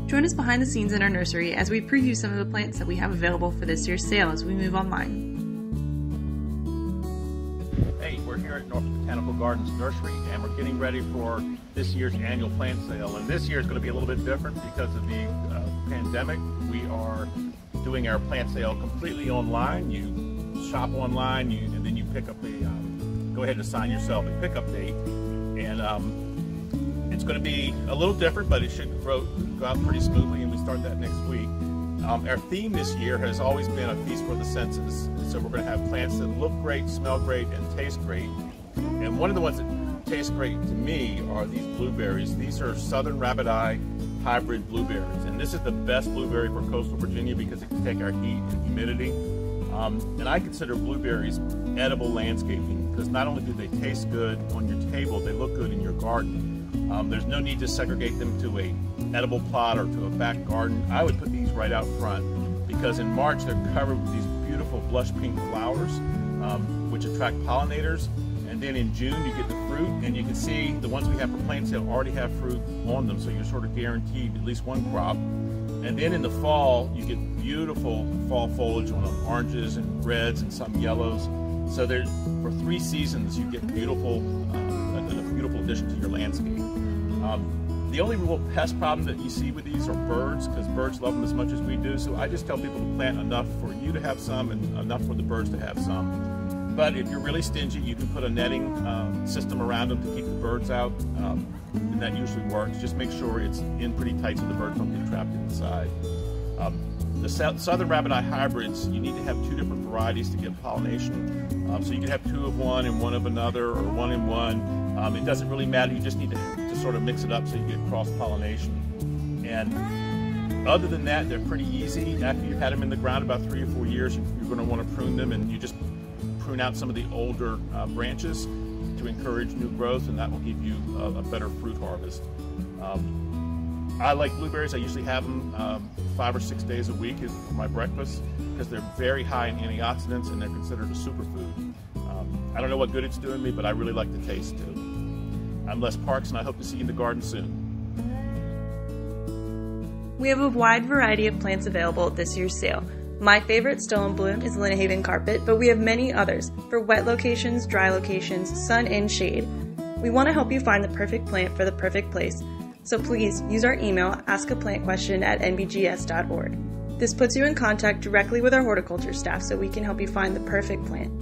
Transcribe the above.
Join us behind the scenes in our nursery as we preview some of the plants that we have available for this year's sale as we move online. Hey, we're here at North Botanical Gardens Nursery and we're getting ready for this year's annual plant sale. And this year is going to be a little bit different because of the pandemic. We are doing our plant sale completely online. You shop online and then you pick up go ahead and assign yourself a pickup date. And it's going to be a little different, but it should go out pretty smoothly, and we start that next week. Our theme this year has always been a feast for the senses. So we're going to have plants that look great, smell great, and taste great. And one of the ones that taste great to me are these blueberries. These are Southern Rabbit-Eye hybrid blueberries. And this is the best blueberry for coastal Virginia because it can take our heat and humidity. And I consider blueberries edible landscaping because not only do they taste good on your table, they look good in your garden. There's no need to segregate them to an edible plot or to a back garden. I would put these right out front because in March they're covered with these beautiful blush pink flowers which attract pollinators. And then in June you get the fruit, and you can see the ones we have for plant sale already have fruit on them, so you're sort of guaranteed at least one crop. And then in the fall you get beautiful fall foliage on them, oranges and reds and some yellows. So there's, for 3 seasons you get beautiful, a beautiful addition to your landscape. The only real pest problem that you see with these are birds, because birds love them as much as we do. So I just tell people to plant enough for you to have some and enough for the birds to have some. But if you're really stingy, you can put a netting system around them to keep the birds out, and that usually works. Just make sure it's in pretty tight so the birds don't get trapped inside. The Southern Rabbit-Eye hybrids, you need to have 2 different varieties to get pollination. So you can have 2 of one and 1 of another, or 1 and 1. It doesn't really matter, you just need to sort of mix it up so you get cross-pollination. And other than that, they're pretty easy. After you've had them in the ground about 3 or 4 years, you're going to want to prune them, and you just prune out some of the older branches to encourage new growth, and that will give you a better fruit harvest. I like blueberries. I usually have them 5 or 6 days a week for my breakfast because they're very high in antioxidants and they're considered a superfood. I don't know what good it's doing me, but I really like the taste too. I'm Les Parks, and I hope to see you in the garden soon. We have a wide variety of plants available at this year's sale. My favorite still in bloom is Linnahaven carpet, but we have many others for wet locations, dry locations, sun and shade. We want to help you find the perfect plant for the perfect place. So please use our email, askaplantquestion@nbgs.org. This puts you in contact directly with our horticulture staff so we can help you find the perfect plant.